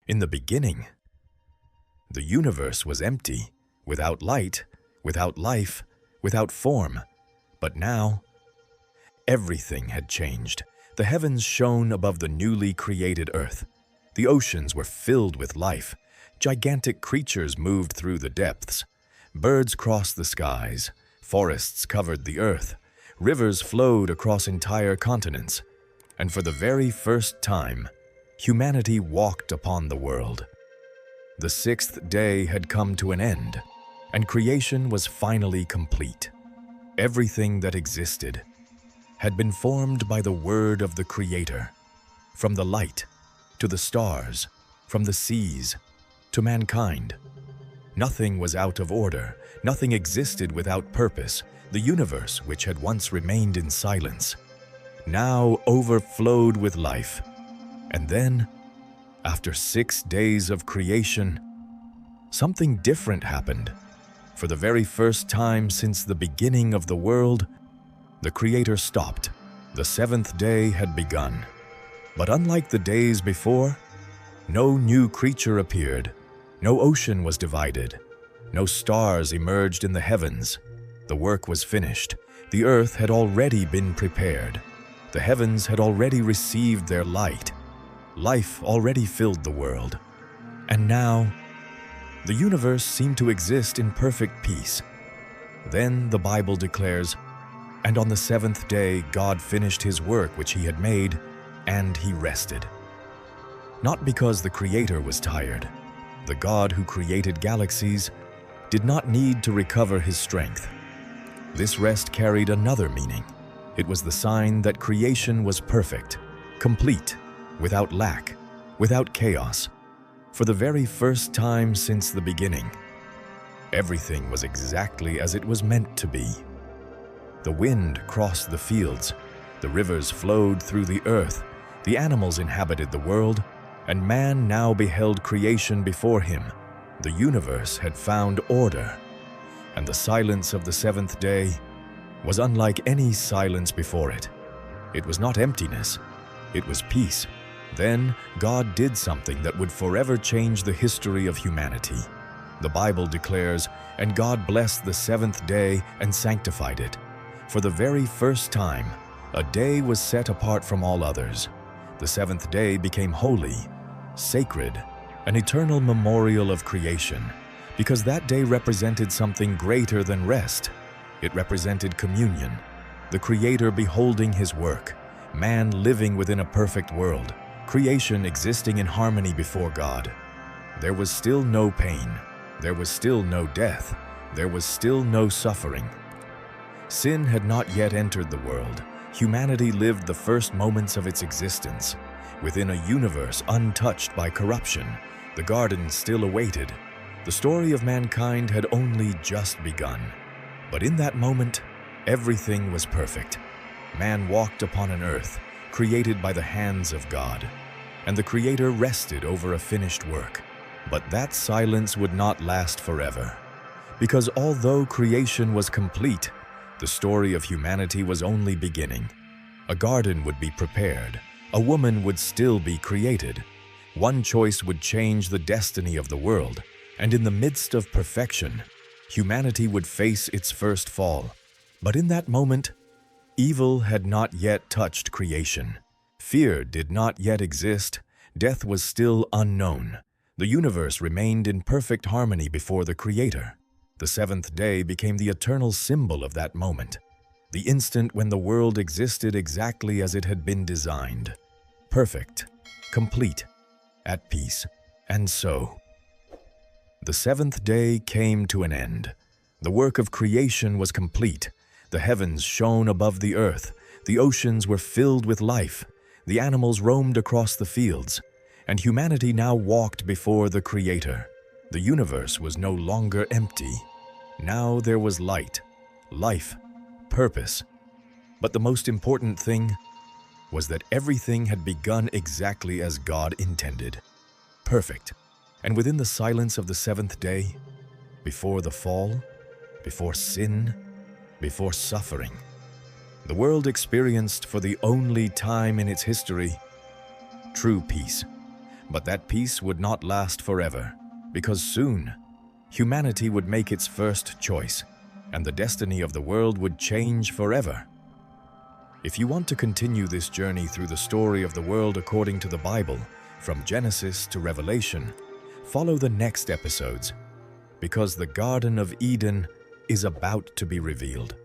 In the beginning, the universe was empty, without light, without life, without form. But now, everything had changed. The heavens shone above the newly created earth. The oceans were filled with life. Gigantic creatures moved through the depths. Birds crossed the skies. Forests covered the earth. Rivers flowed across entire continents. And for the very first time, humanity walked upon the world. The sixth day had come to an end, and creation was finally complete. Everything that existed had been formed by the word of the Creator. From the light to the stars, from the seas to mankind. Nothing was out of order. Nothing existed without purpose. The universe, which had once remained in silence, now overflowed with life. And then, after 6 days of creation, something different happened. For the very first time since the beginning of the world, the Creator stopped. The seventh day had begun. But unlike the days before, no new creature appeared. No ocean was divided. No stars emerged in the heavens. The work was finished. The earth had already been prepared. The heavens had already received their light. Life already filled the world. And now, the universe seemed to exist in perfect peace. Then the Bible declares, "And on the seventh day God finished his work which he had made, and he rested." Not because the Creator was tired. The God who created galaxies did not need to recover his strength. This rest carried another meaning. It was the sign that creation was perfect, complete, without lack, without chaos. For the very first time since the beginning, everything was exactly as it was meant to be. The wind crossed the fields, the rivers flowed through the earth, the animals inhabited the world, and man now beheld creation before him. The universe had found order, and the silence of the seventh day was unlike any silence before it. It was not emptiness, it was peace. Then God did something that would forever change the history of humanity. The Bible declares, "And God blessed the seventh day and sanctified it." For the very first time, a day was set apart from all others. The seventh day became holy, sacred, an eternal memorial of creation, because that day represented something greater than rest. It represented communion, the Creator beholding his work, man living within a perfect world, creation existing in harmony before God. There was still no pain, there was still no death, there was still no suffering. Sin had not yet entered the world. Humanity lived the first moments of its existence. Within a universe untouched by corruption, the garden still awaited. The story of mankind had only just begun. But in that moment, everything was perfect. Man walked upon an earth created by the hands of God, and the Creator rested over a finished work. But that silence would not last forever, because although creation was complete, the story of humanity was only beginning. A garden would be prepared. A woman would still be created. One choice would change the destiny of the world, and in the midst of perfection, humanity would face its first fall. But in that moment, evil had not yet touched creation. Fear did not yet exist. Death was still unknown. The universe remained in perfect harmony before the Creator. The seventh day became the eternal symbol of that moment, the instant when the world existed exactly as it had been designed, perfect, complete, at peace. And so, the seventh day came to an end. The work of creation was complete. The heavens shone above the earth. The oceans were filled with life. The animals roamed across the fields. And humanity now walked before the Creator. The universe was no longer empty. Now there was light, life, purpose. But the most important thing was that everything had begun exactly as God intended. Perfect. And within the silence of the seventh day, before the fall, before sin, before suffering, the world experienced for the only time in its history true peace. But that peace would not last forever, because soon, humanity would make its first choice, and the destiny of the world would change forever. If you want to continue this journey through the story of the world according to the Bible, from Genesis to Revelation, follow the next episodes, because the Garden of Eden is about to be revealed.